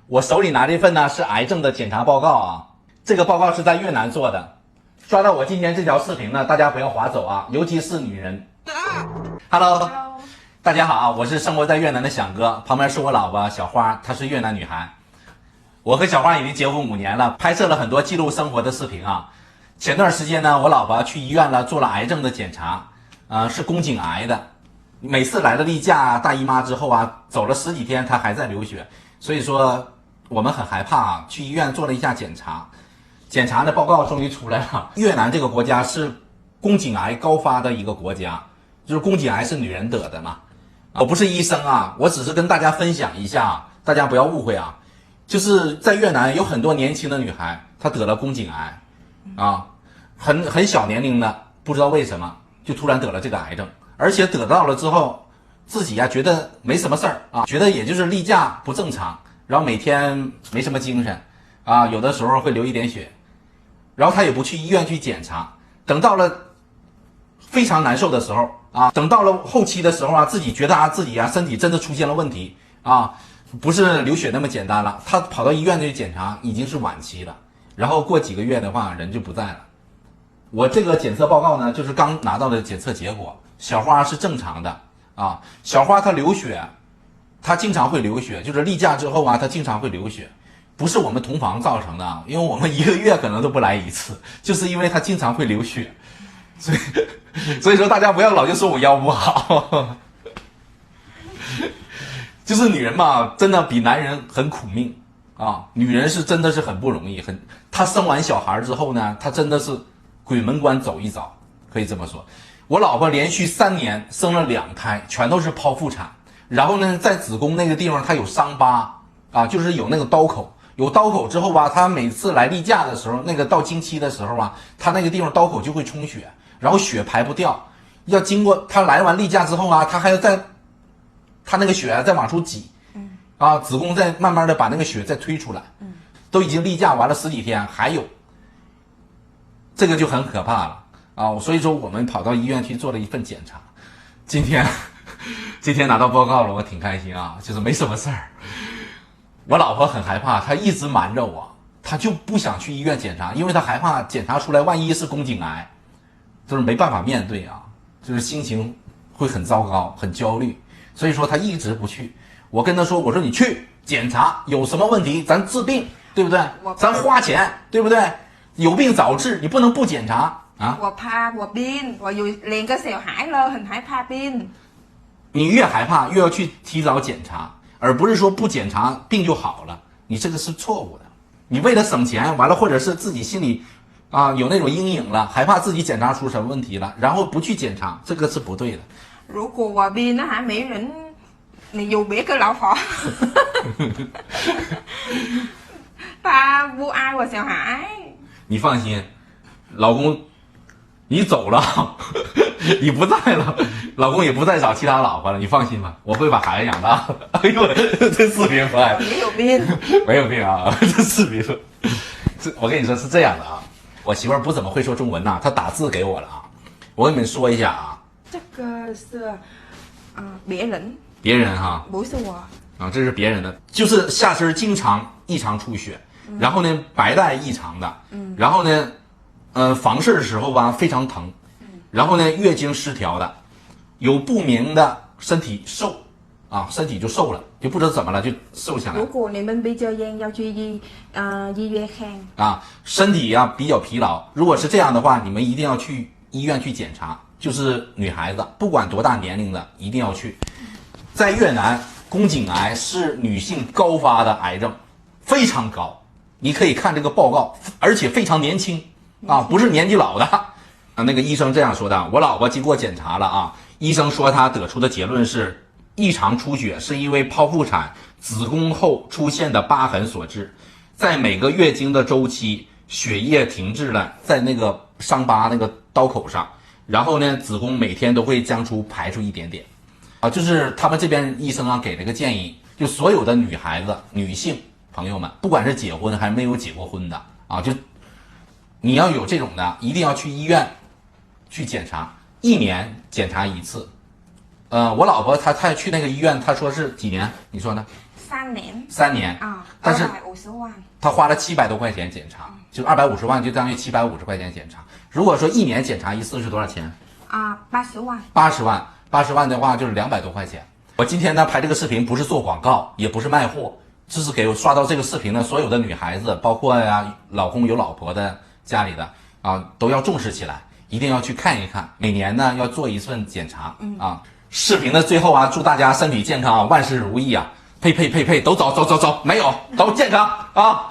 我手里拿这份呢是癌症的检查报告啊，这个报告是在越南做的。刷到我今天这条视频呢，大家不要划走啊，尤其是女人。Hello， 大家好，我是生活在越南的响哥，旁边是我老婆小花，她是越南女孩。我和小花已经结婚5年了，拍摄了很多记录生活的视频啊。前段时间呢，我老婆去医院了，做了癌症的检查，是宫颈癌的。每次来了例假、大姨妈之后啊，走了10几天，她还在流血，所以说我们很害怕啊。去医院做了一下检查，检查的报告终于出来了。越南这个国家是宫颈癌高发的一个国家，就是宫颈癌是女人得的嘛。我不是医生啊，我只是跟大家分享一下，大家不要误会啊。就是在越南有很多年轻的女孩，她得了宫颈癌，啊，很小年龄的，不知道为什么就突然得了这个癌症。而且得到了之后，自己觉得没什么事儿啊，觉得也就是例假不正常，然后每天没什么精神啊，有的时候会流一点血，然后他也不去医院去检查，等到了非常难受的时候啊，等到了后期的时候啊，自己觉得自己身体真的出现了问题啊，不是流血那么简单了，他跑到医院去检查，已经是晚期了，然后过几个月的话，人就不在了。我这个检测报告呢，就是刚拿到的检测结果。小花是正常的啊，小花她流血，她经常会流血，就是例假之后啊，她经常会流血，不是我们同房造成的，因为我们1个月可能都不来一次，就是因为她经常会流血，所以说大家不要老就说我腰不好，就是女人嘛，真的比男人很苦命啊，女人是真的是很不容易，她生完小孩之后呢，她真的是鬼门关走一遭，可以这么说。我老婆连续3年生了2胎，全都是剖腹产。然后呢，在子宫那个地方，她有伤疤啊，就是有那个刀口。有刀口之后吧，她每次来例假的时候，那个到经期的时候啊，她那个地方刀口就会充血，然后血排不掉，要经过她来完例假之后啊，她还要她那个血再往出挤，啊，子宫再慢慢的把那个血再推出来，都已经例假完了10几天，还有，这个就很可怕了。啊，所以说我们跑到医院去做了一份检查，今天拿到报告了，我挺开心啊，就是没什么事儿。我老婆很害怕，她一直瞒着我，她就不想去医院检查，因为她害怕检查出来万一是宫颈癌，就是没办法面对啊，就是心情会很糟糕，很焦虑，所以说她一直不去。我跟她说，我说你去检查，有什么问题咱治病，对不对？咱花钱，对不对？有病早治，你不能不检查。我怕我病，我有连个小孩了，很害怕病。你越害怕，越要去提早检查，而不是说不检查病就好了。你这个是错误的。你为了省钱，完了或者是自己心里有那种阴影了，害怕自己检查出什么问题了，然后不去检查，这个是不对的。如果我病了还没人，你有别个老婆，他不爱我小孩。你放心，老公。你走了，你不在了，老公也不再找其他老婆了，你放心吧，我会把孩子养大。哎呦，这视频坏了，没有病，没有病啊！这视频，我跟你说是这样的啊，我媳妇儿不怎么会说中文呐，她打字给我了啊，我跟你们说一下啊。这个是别人哈，不是我啊，这是别人的，就是下身经常异常出血，然后呢白带异常的，然后呢。房事的时候吧非常疼，然后呢月经失调的，有不明的身体瘦啊，身体就瘦了，就不知道怎么了就瘦下来。如果你们被这样要去医院看啊，身体比较疲劳，如果是这样的话，你们一定要去医院去检查，就是女孩子不管多大年龄的一定要去。在越南，宫颈癌是女性高发的癌症，非常高，你可以看这个报告，而且非常年轻。不是年纪老的那个医生这样说的，我老婆经过检查了啊，医生说她得出的结论是异常出血是因为剖腹产子宫后出现的疤痕所致，在每个月经的周期血液停滞了在那个伤疤那个刀口上，然后呢子宫每天都会将排出一点点就是他们这边医生给了个建议，就所有的女孩子女性朋友们，不管是结婚还是没有结过婚的就你要有这种的，一定要去医院去检查，1年检查1次。我老婆她去那个医院，她说是几年？你说呢？ 3年。3年啊，但是250万。他花了700多块钱检查，就250万，就相当于750块钱检查。如果说1年检查一次是多少钱？啊，80万。80万的话就是200多块钱。我今天呢拍这个视频不是做广告，也不是卖货，这是给我刷到这个视频的所有的女孩子，包括老公有老婆的家里的啊，都要重视起来，一定要去看一看，每年呢要做一份检查啊。视频的最后祝大家身体健康，万事如意啊！呸，都走，没有，都健康啊！